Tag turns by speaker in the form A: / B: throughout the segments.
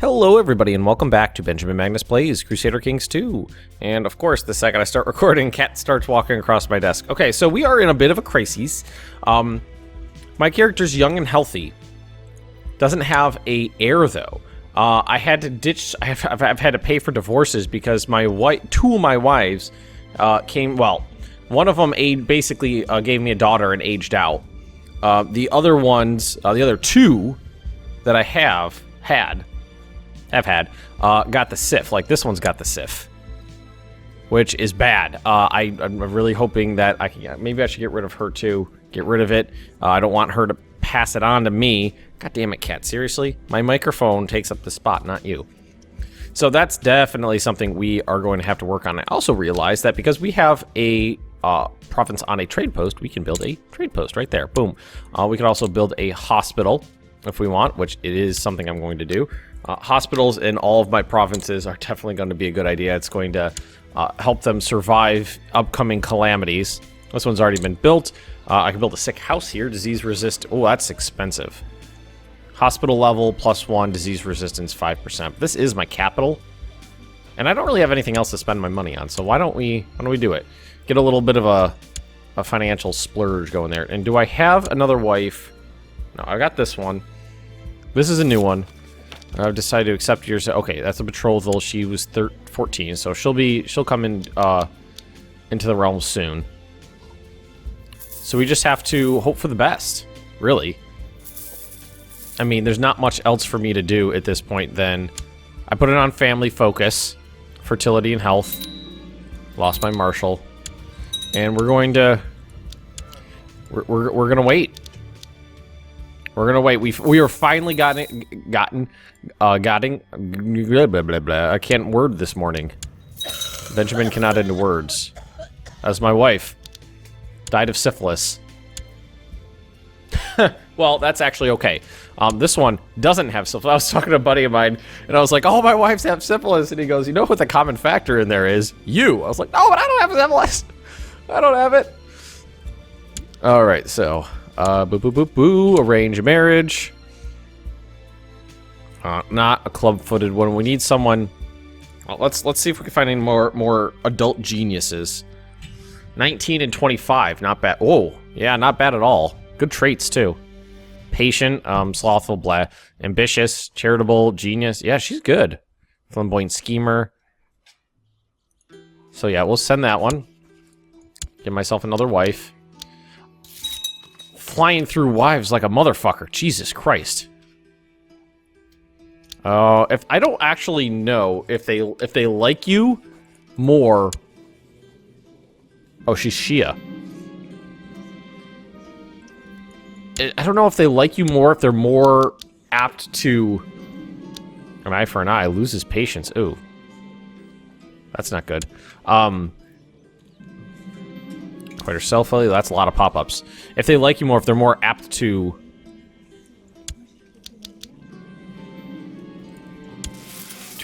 A: Hello everybody and welcome back to Benjamin Magnus Plays Crusader Kings 2. And of course, the second I start recording, Cat starts walking across my desk. Okay, so we are in a bit of a crisis. My character's young and healthy. Doesn't have a heir though. I had to ditch, I've had to pay for divorces because two of my wives came, well, one of them basically gave me a daughter and aged out. The other two that I have had, got the SIF. Like, this one's got the SIF, which is bad. I'm really hoping that I can, maybe I should get rid of her too. Get rid of it. I don't want her to pass it on to me. God damn it, Cat, seriously? My microphone takes up the spot, not you. So that's definitely something we are going to have to work on. I also realized that because we have a province on a trade post, we can build a trade post right there. Boom. We can also build a hospital if we want, which it is something I'm going to do. Hospitals in all of my provinces are definitely going to be a good idea. It's going to help them survive upcoming calamities. This one's already been built. I can build a sick house here. Disease resist. Oh, that's expensive. Hospital level +1, disease resistance 5%. This is my capital, and I don't really have anything else to spend my money on. So why don't we do it? Get a little bit of a financial splurge going there. And do I have another wife? No, I got this one. This is a new one. I've decided to accept yours. Okay, that's a betrothal. She was 14, so she'll come in into the realm soon. So we just have to hope for the best, really. I mean, there's not much else for me to do at this point. Then I put it on family focus, fertility and health. Lost my marshal, and we're going to we're gonna wait. We're gonna wait. We are finally gotten blah, blah, blah, blah. I can't word this morning. Benjamin cannot end words. As my wife died of syphilis. Well, that's actually okay. This one doesn't have syphilis. I was talking to a buddy of mine, and I was like, "Oh, my wife's have syphilis," and he goes, "You know what the common factor in there is? You." I was like, "No, but I don't have syphilis. I don't have it." All right, so. Boo, boo, boo, boo. Arrange a marriage. Not a club-footed one. We need someone. Well, let's see if we can find any more adult geniuses. 19 and 25, not bad. Oh, yeah, not bad at all. Good traits too. Patient, slothful, blah. Ambitious, charitable, genius. Yeah, she's good. Flamboyant schemer. So yeah, we'll send that one. Get myself another wife. Flying through wives like a motherfucker. Jesus Christ. If I don't actually know if they like you more. Oh, she's Shia. I don't know if they like you more, if they're more apt to an eye for an eye. Loses patience. Ooh. That's not good. Quite herself, that's a lot of pop-ups. If they like you more, if they're more apt to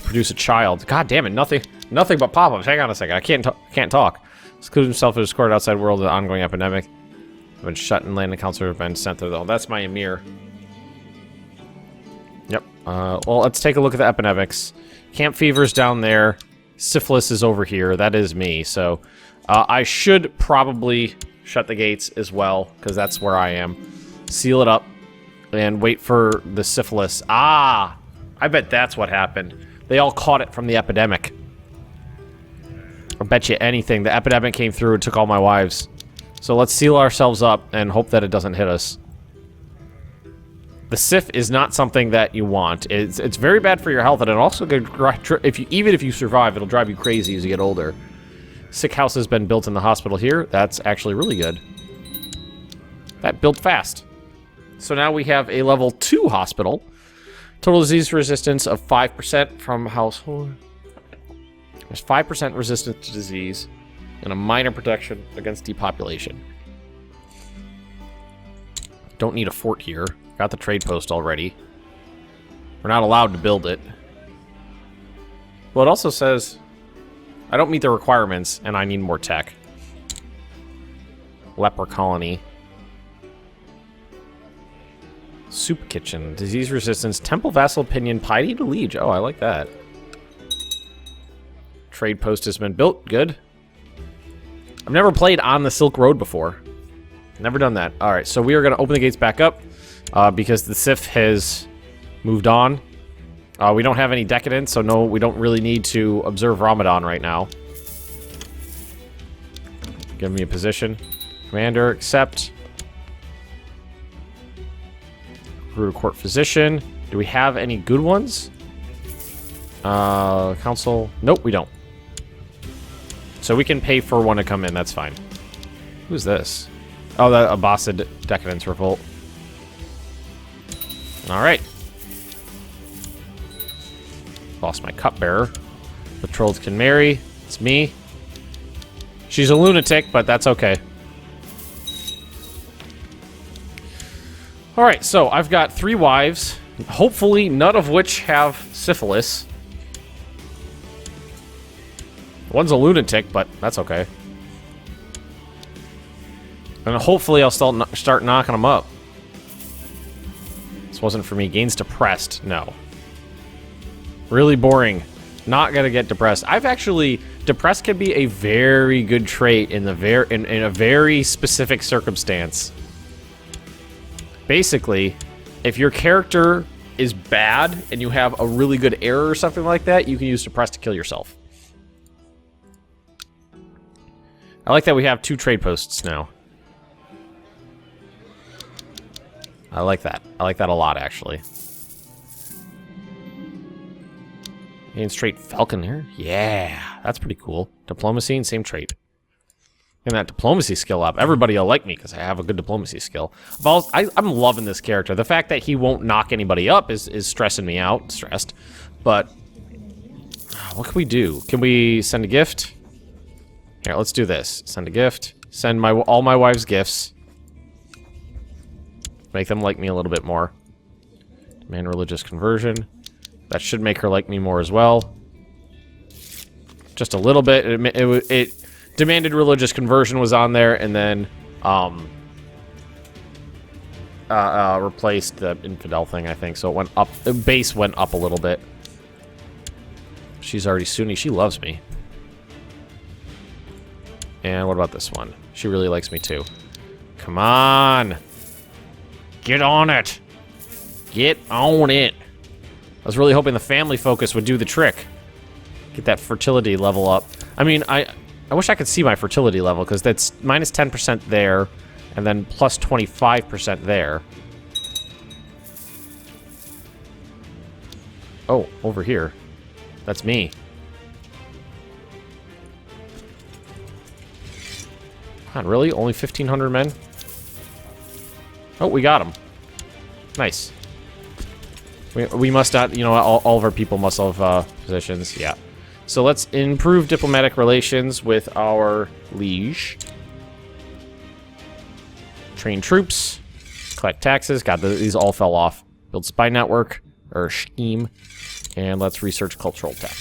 A: produce a child. God damn it, nothing but pop-ups. Hang on a second, I can't talk. Seclude himself in his court outside world of the ongoing epidemic. I've been shut in land and counselor have been sent there though. That's my Emir. Yep. Well, let's take a look at the epidemics. Camp fever's down there. Syphilis is over here. That is me, so I should probably shut the gates as well, because that's where I am. Seal it up, and wait for the syphilis. Ah! I bet that's what happened. They all caught it from the epidemic. I bet you anything. The epidemic came through and took all my wives. So let's seal ourselves up and hope that it doesn't hit us. The SIF is not something that you want. It's very bad for your health, and it also even if you survive, it'll drive you crazy as you get older. Sick house has been built in the hospital here. That's actually really good. That built fast. So now we have a level 2 hospital. Total disease resistance of 5% from household. There's 5% resistance to disease and a minor protection against depopulation. Don't need a fort here. Got the trade post already. We're not allowed to build it. Well, it also says I don't meet the requirements, and I need more tech. Leper colony. Soup kitchen. Disease resistance. Temple vassal opinion. Piety to liege. Oh, I like that. Trade post has been built. Good. I've never played on the Silk Road before. Never done that. Alright, so we are going to open the gates back up because the Sith has moved on. We don't have any decadence, so no, we don't really need to observe Ramadan right now. Give me a position. Commander, accept. Recruit a court physician. Do we have any good ones? Council. Nope, we don't. So we can pay for one to come in, that's fine. Who's this? Oh, the Abbasid Decadence Revolt. Alright. Lost my cupbearer. Betrothed can marry. It's me. She's a lunatic, but that's okay. Alright, so I've got 3 wives. Hopefully none of which have syphilis. One's a lunatic, but that's okay. And hopefully I'll start knocking them up. This wasn't for me. Gains depressed. No. Really boring. Not gonna get depressed. I've actually... Depressed can be a very good trait in a very specific circumstance. Basically, if your character is bad and you have a really good heir or something like that, you can use depressed to kill yourself. I like that we have 2 trade posts now. I like that. I like that a lot, actually. Gain straight Falcon here? Yeah, that's pretty cool. Diplomacy and same trait. And that diplomacy skill up. Everybody will like me because I have a good diplomacy skill. I'm loving this character. The fact that he won't knock anybody up is stressing me out. Stressed. But what can we do? Can we send a gift? Here, let's do this. Send a gift. Send all my wife's gifts. Make them like me a little bit more. Demand religious conversion. That should make her like me more as well. Just a little bit. It demanded religious conversion was on there, and then replaced the infidel thing, I think. So it went up. The base went up a little bit. She's already Sunni. She loves me. And what about this one? She really likes me too. Come on. Get on it. Get on it. I was really hoping the family focus would do the trick. Get that fertility level up. I mean, I wish I could see my fertility level, because that's minus 10% there, and then plus 25% there. Oh, over here. That's me. God, really? Only 1,500 men? Oh, we got him. Nice. We must not, you know, all of our people must have positions. Yeah. So let's improve diplomatic relations with our liege. Train troops. Collect taxes. God, these all fell off. Build spy network, or scheme. And let's research cultural tech.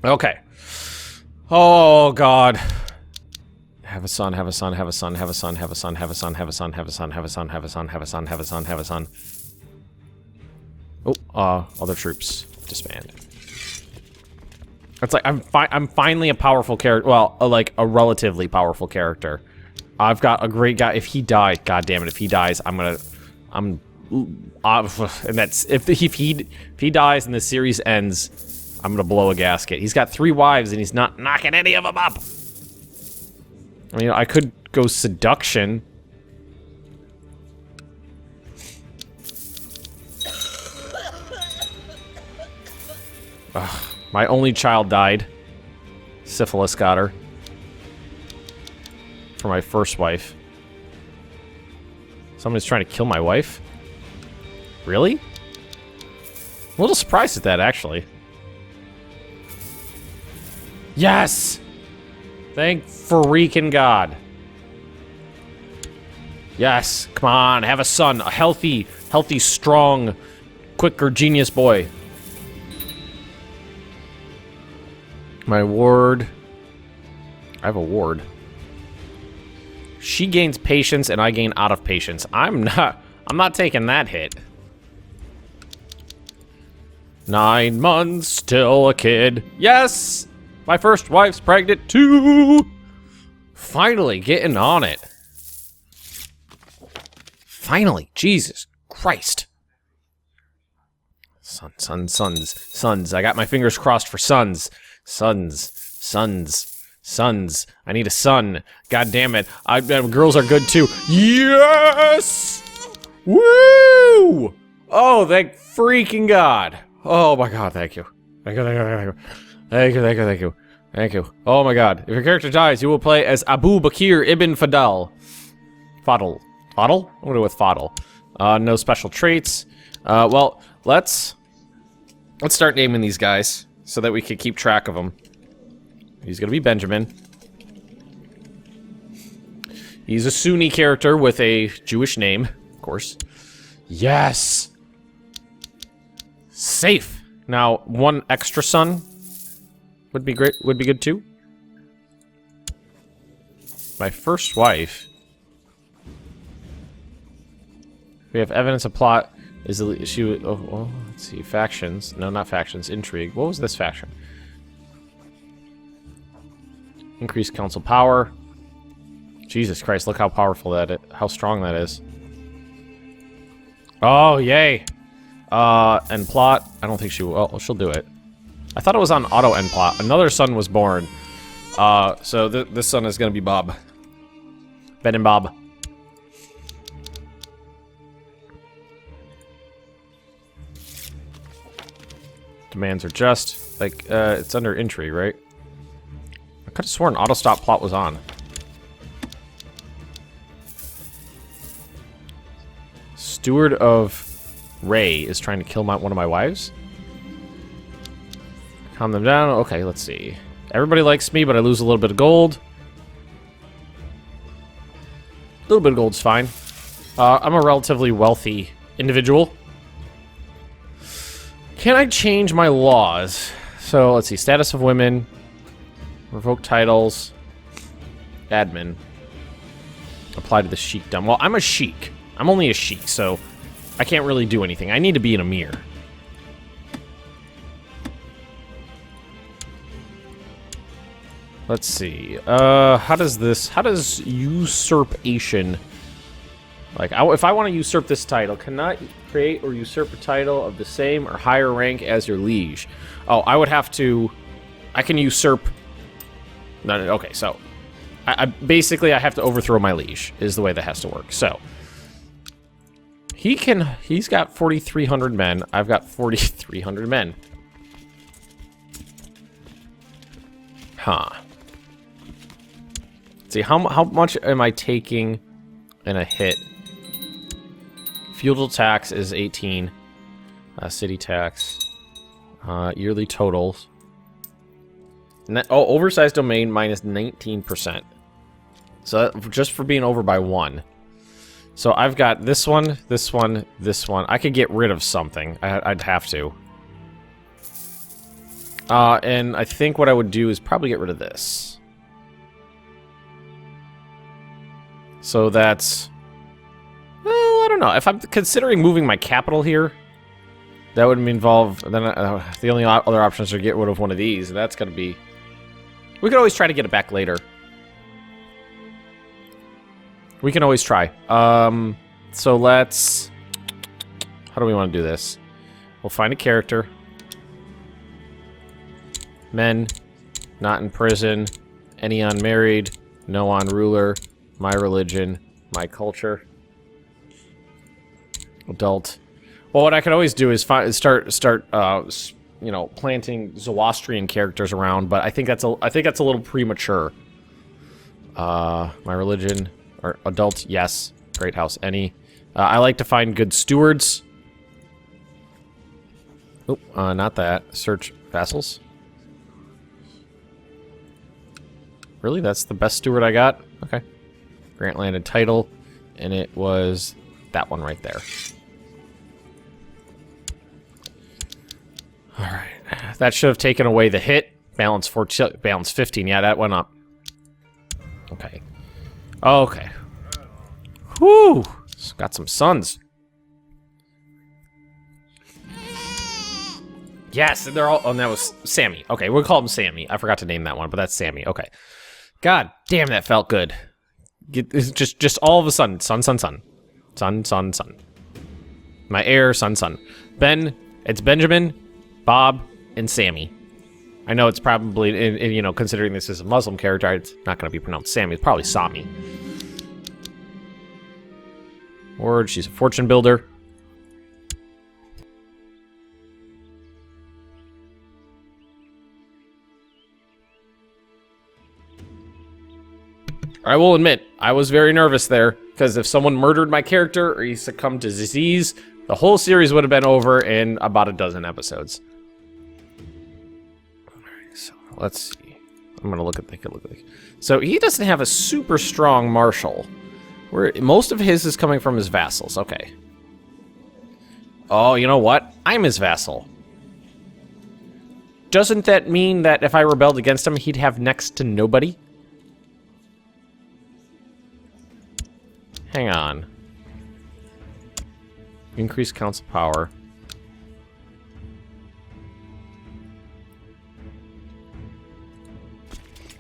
A: Okay. Oh, God. Have a son, have a son, have a son, have a son, have a son, have a son, have a son, have a son, have a son, have a son, have a son, have a son, have a son. Oh, other troops disband. It's like I'm finally a powerful character. Well, like a relatively powerful character. I've got a great guy. If he dies, God damn it! If he dies, and that's if he dies and the series ends, I'm gonna blow a gasket. He's got 3 wives and he's not knocking any of them up. I mean, I could go seduction. Ugh, my only child died. Syphilis got her. For my first wife. Somebody's trying to kill my wife? Really? I'm a little surprised at that, actually. Yes! Thank freaking God. Yes, come on, have a son. A healthy, strong, quicker, genius boy. My ward. I have a ward. She gains patience and I gain out of patience. I'm I'm not taking that hit. 9 months, still a kid. Yes! My first wife's pregnant too! Finally getting on it. Finally, Jesus Christ. Sons. I got my fingers crossed for sons. Sons. I need a son. God damn it. Girls are good too. Yes! Woo! Oh, thank freaking God. Oh my God, thank you. Thank you. Oh my God. If your character dies, you will play as Abu Bakr ibn Fadl. Fadl? I'm gonna go with Fadl. No special traits. Well, let's start naming these guys so that we can keep track of them. He's gonna be Benjamin. He's a Sunni character with a Jewish name, of course. Yes! Safe! Now, 1 extra son would be great, would be good too. My first wife. We have evidence of plot. Is she? Oh, let's see. Factions. No, not factions. Intrigue. What was this faction? Increased council power. Jesus Christ! Look how powerful that is. How strong that is. Oh, yay! And plot. I don't think she will. Oh, she'll do it. I thought it was on auto end plot. Another son was born. So this son is gonna be Bob. Ben and Bob. Demands are just like it's under intrigue, right? I could have sworn auto stop plot was on. Steward of Ray is trying to kill one of my wives. Calm them down. Okay, let's see. Everybody likes me, but I lose a little bit of gold. A little bit of gold's fine. I'm a relatively wealthy individual. Can I change my laws? So, let's see. Status of women. Revoke titles. Admin. Apply to the sheikdom. Well, I'm a sheik. I'm only a sheik, so I can't really do anything. I need to be an emir. Let's see. How does usurpation... Like, if I want to usurp this title, cannot create or usurp a title of the same or higher rank as your liege. Oh, I would have to... I can usurp... No, okay, so... basically, I have to overthrow my liege, is the way that has to work. So... He's got 4,300 men. I've got 4,300 men. Huh. Let's see, how much am I taking in a hit? Feudal tax is 18. City tax. Yearly totals. Oversized domain minus 19%. So that, just for being over by 1. So I've got this one, this one, this one. I could get rid of something. I'd have to. And I think what I would do is probably get rid of this. So that's... Well, I don't know. If I'm considering moving my capital here, that would involve... Then the only other option is to get rid of one of these, and that's going to be... We could always try to get it back later. We can always try. So let's... How do we want to do this? We'll find a character. Men. Not in prison. Any unmarried. No on ruler. My religion. My culture. Adult. Well, what I could always do is start you know, planting Zoroastrian characters around, but I think that's a little premature. My religion or adult, yes. Great house, any. I like to find good stewards. Oh, not that. Search vassals. Really, that's the best steward I got. Okay. Grant landed title, and it was that one right there. All right, that should have taken away the hit. Balance 14, balance 15. Yeah, that went up. Okay. Okay. Whew. Got some sons. Yes, and they're all... Oh, and that was Sammy. Okay, we'll call him Sammy. I forgot to name that one, but that's Sammy. Okay. God damn, that felt good. It's just all of a sudden, son. Son. My heir, son. It's Benjamin, Bob, and Sammy. I know it's probably, you know, considering this is a Muslim character, it's not going to be pronounced Sammy. It's probably Sami. Ward, she's a fortune builder. I will admit, I was very nervous there, because if someone murdered my character or he succumbed to disease, the whole series would have been over in about a dozen episodes. Alright, so let's see. I'm gonna take a look. So he doesn't have a super strong marshal. Most of his is coming from his vassals. Okay. Oh, you know what? I'm his vassal. Doesn't that mean that if I rebelled against him, he'd have next to nobody? Hang on. Increase council power.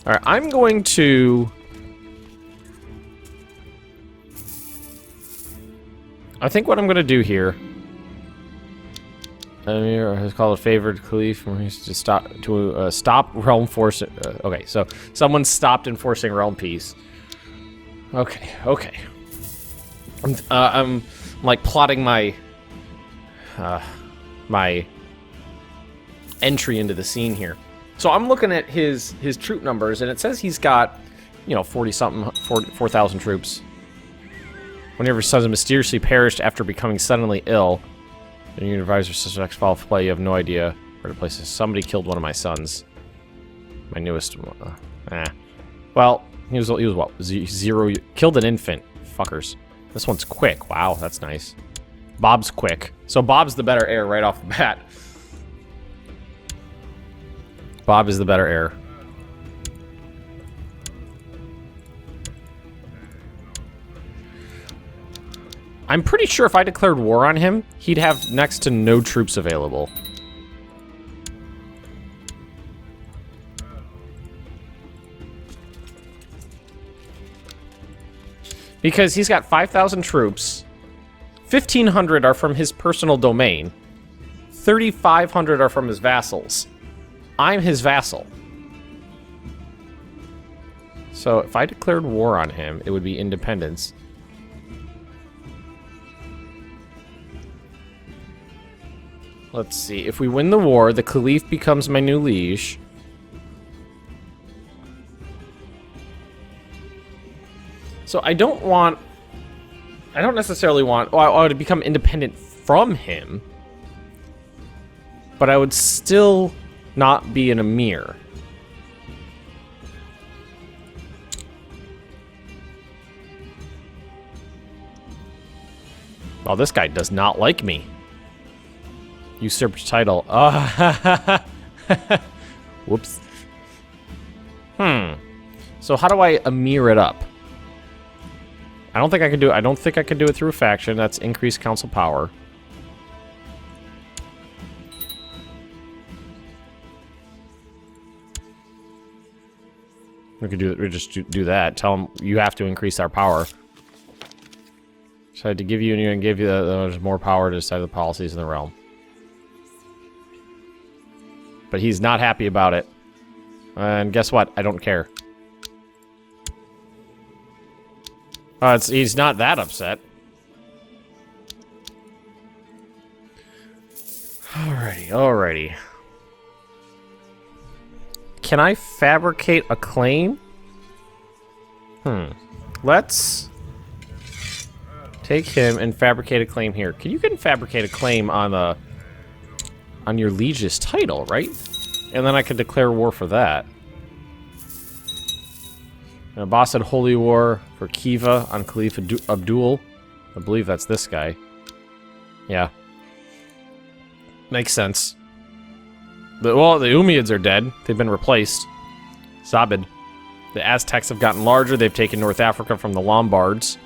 A: Alright, I'm going to... I think what I'm going to do here... Amir has called a favored caliph to stop realm force... okay, so someone stopped enforcing realm peace. Okay. I'm like plotting my my entry into the scene here. So I'm looking at his troop numbers, and it says he's got, you know, 4,000 troops. One of his sons mysteriously perished after becoming suddenly ill. And your advisor suspects foul play. You have no idea where to place this. Somebody killed one of my sons. My newest one. Well, he was what? Zero. Killed an infant. Fuckers. This one's quick. Wow, that's nice. Bob's quick. So Bob's the better heir right off the bat. Bob is the better heir. I'm pretty sure if I declared war on him, he'd have next to no troops available. Because he's got 5,000 troops, 1,500 are from his personal domain, 3,500 are from his vassals. I'm his vassal. So if I declared war on him, it would be independence. Let's see. If we win the war, the Caliph becomes my new liege. So I don't necessarily want... Oh, I would become independent from him. But I would still not be an emir. Oh, this guy does not like me. Usurped title. Whoops. So how do I emir it up? I don't think I can do it. I don't think I can do it through a faction. That's increased council power. We could do. We just do that. Tell them you have to increase our power. Decided to give you and give you more power to decide the policies in the realm. But he's not happy about it. And guess what? I don't care. He's not that upset. Alrighty. Can I fabricate a claim? Let's take him and fabricate a claim here. You can fabricate a claim on your liege's title, right? And then I could declare war for that. And boss said holy war for Kiva on Caliph Abdul. I believe that's this guy. Yeah. Makes sense. Well, the Umayyads are dead. They've been replaced. Zabid. The Aztecs have gotten larger. They've taken North Africa from the Lombards.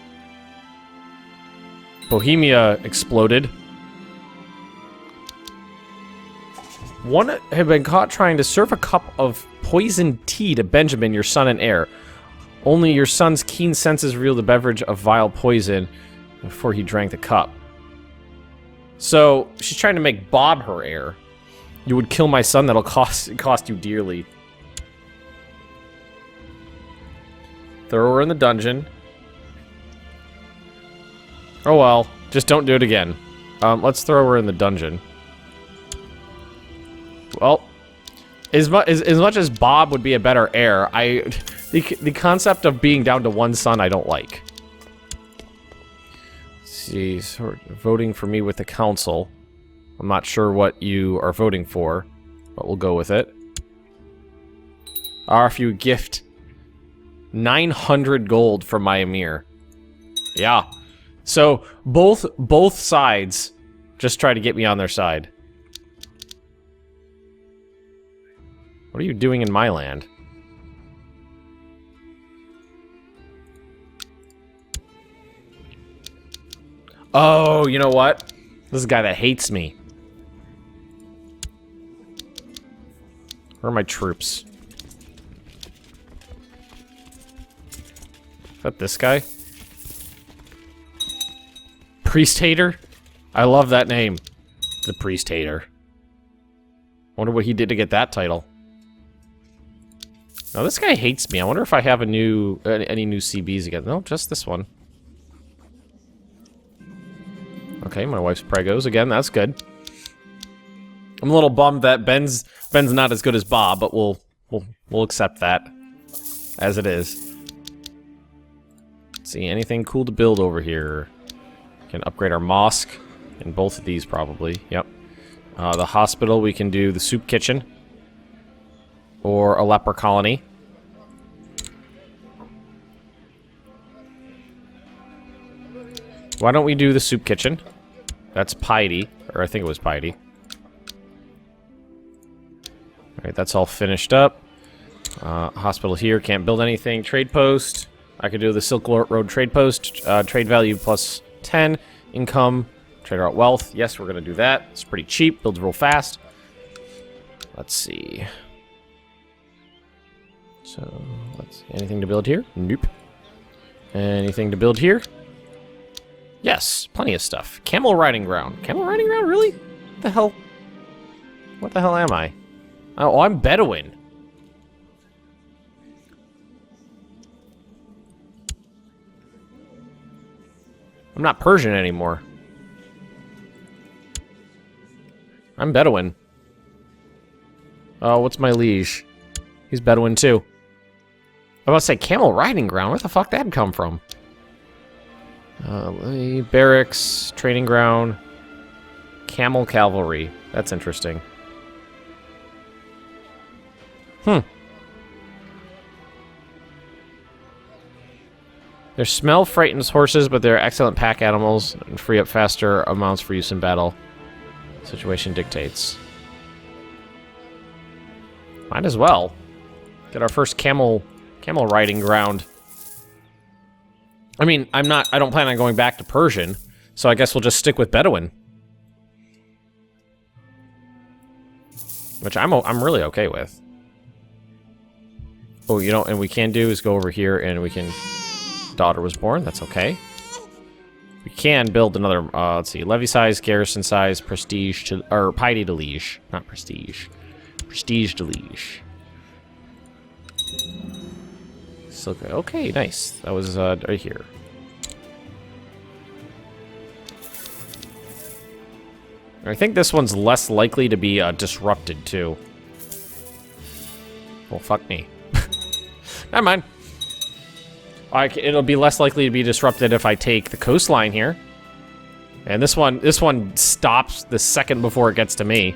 A: Bohemia exploded. One have been caught trying to serve a cup of poisoned tea to Benjamin, your son and heir. Only your son's keen senses revealed the beverage of vile poison before he drank the cup. So, she's trying to make Bob her heir. You would kill my son, that'll cost you dearly. Throw her in the dungeon. Oh well, just don't do it again. Let's throw her in the dungeon. Well, as much as Bob would be a better heir, the concept of being down to one son I don't like. Let's see, sort of voting for me with the council. I'm not sure what you are voting for, but we'll go with it. If you gift 900 gold from my emir. Yeah. So both sides just try to get me on their side. What are you doing in my land? Oh, you know what? This is a guy that hates me. Where are my troops? Is that this guy? Priest Hater? I love that name. The Priest Hater. Wonder what he did to get that title. Now this guy hates me. I wonder if I have any new CBs again. No, just this one. Okay, my wife's pregos again. That's good. I'm a little bummed that Ben's not as good as Bob, but we'll accept that as it is. Let's see, anything cool to build over here? Can upgrade our mosque in both of these probably. Yep. The hospital, we can do the soup kitchen or a leper colony. Why don't we do the soup kitchen? That's piety, or I think it was piety. Alright, that's all finished up. Hospital here, can't build anything. Trade post. I could do the Silk Road trade post. Trade value plus 10. Income. Trade out wealth. Yes, we're going to do that. It's pretty cheap. Builds real fast. Let's see. So, let's see. Anything to build here? Nope. Anything to build here? Yes, plenty of stuff. Camel riding ground. Camel riding ground? Really? What the hell? What the hell am I? Oh, I'm Bedouin. I'm not Persian anymore. I'm Bedouin. Oh, what's my liege? He's Bedouin too. I was about to say camel riding ground. Where the fuck that'd come from? Barracks, training ground, camel cavalry. That's interesting. Their smell frightens horses, but they're excellent pack animals and free up faster amounts for use in battle. Situation dictates. Might as well get our first camel riding ground. I mean, I don't plan on going back to Persian, so I guess we'll just stick with Bedouin. Which I'm really okay with. Oh, you know, and we can do is go over here and we can... Daughter was born, that's okay. We can build another, let's see, levy size, garrison size, prestige to, or piety to liege. Not prestige. Prestige to liege. So, okay, nice. That was, right here. I think this one's less likely to be, disrupted, too. Well, fuck me. Never mind. It'll be less likely to be disrupted if I take the coastline here. And this one stops the second before it gets to me.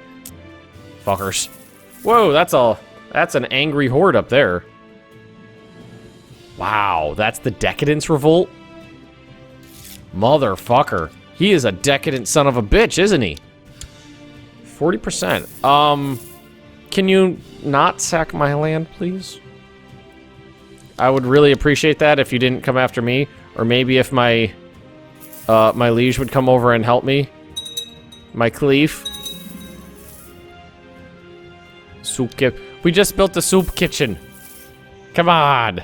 A: Fuckers. Whoa, that's an angry horde up there. Wow, that's the Decadence Revolt? Motherfucker. He is a decadent son of a bitch, isn't he? 40%. Can you not sack my land, please? I would really appreciate that if you didn't come after me, or maybe if my my liege would come over and help me. My cleave. Soup kit. We just built the soup kitchen. Come on.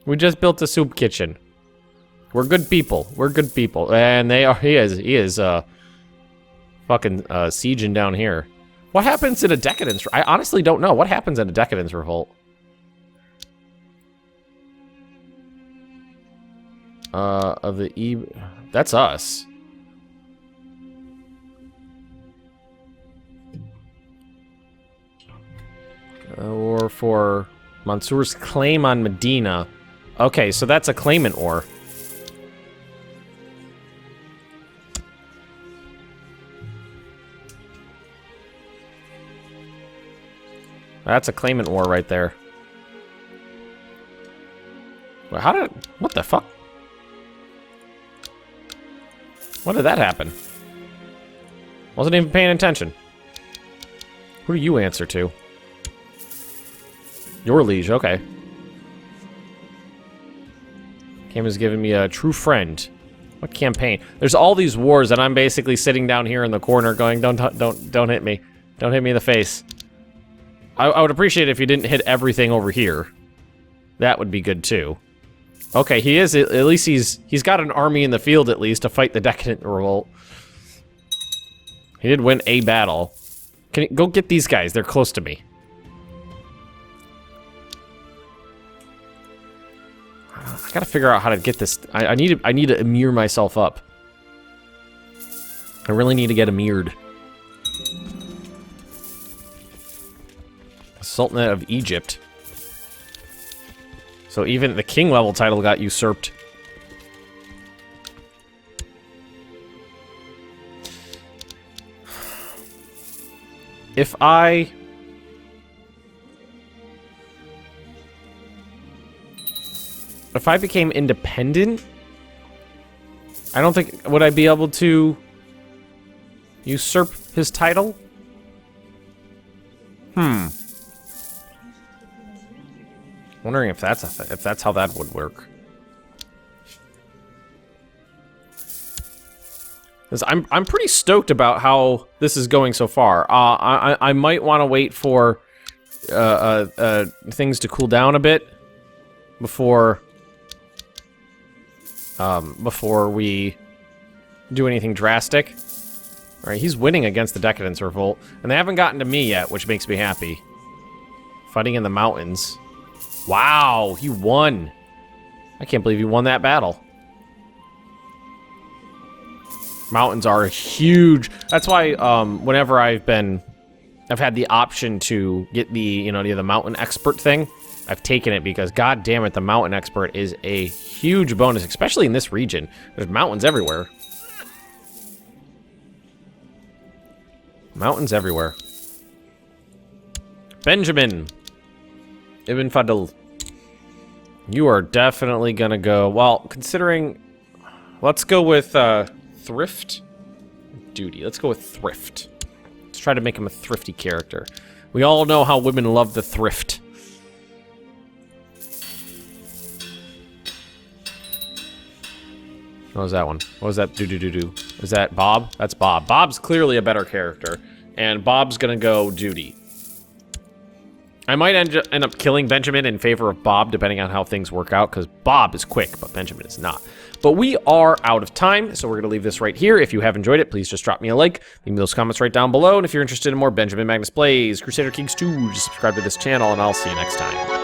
A: We just built a soup kitchen. We're good people. We're good people. And they are, he is, fucking, sieging down here. What happens in a decadence? I honestly don't know. What happens in a decadence revolt? Of the that's us. Or for Mansur's claim on Medina. Okay, so that's a claimant war. That's a claimant war right there. Well, how did... What the fuck? When did that happen? Wasn't even paying attention. Who do you answer to? Your liege, okay. Cam is giving me a true friend. What campaign? There's all these wars, and I'm basically sitting down here in the corner going, don't hit me. Don't hit me in the face. I would appreciate it if you didn't hit everything over here. That would be good too. Okay, he is, at least he's got an army in the field at least to fight the Decadent Revolt. He did win a battle. Can you go get these guys? They're close to me. I gotta figure out how to get this. I need to emir myself up. I really need to get emired. Sultanate of Egypt. So even the king level title got usurped. If I became independent, I don't think, would I be able to usurp his title? Wondering if that's how that would work. 'Cause I'm pretty stoked about how this is going so far. I might want to wait for things to cool down a bit before we do anything drastic. All right, he's winning against the Decadence Revolt, and they haven't gotten to me yet, which makes me happy. Fighting in the mountains. Wow, he won. I can't believe he won that battle. Mountains are huge. That's why whenever I've had the option to get the, the mountain expert thing, I've taken it because, god damn it, the mountain expert is a huge bonus, especially in this region. There's mountains everywhere. Mountains everywhere. Benjamin Ibn Fadl. You are definitely gonna go, well, considering, let's go with thrift, duty. Let's go with thrift. Let's try to make him a thrifty character. We all know how women love the thrift. What was that one? What was that do? Is that Bob? That's Bob. Bob's clearly a better character, and Bob's gonna go duty. I might end up killing Benjamin in favor of Bob, depending on how things work out, because Bob is quick, but Benjamin is not. But we are out of time, so we're going to leave this right here. If you have enjoyed it, please just drop me a like, leave me those comments right down below, and if you're interested in more Benjamin Magnus Plays, Crusader Kings 2, just subscribe to this channel, and I'll see you next time.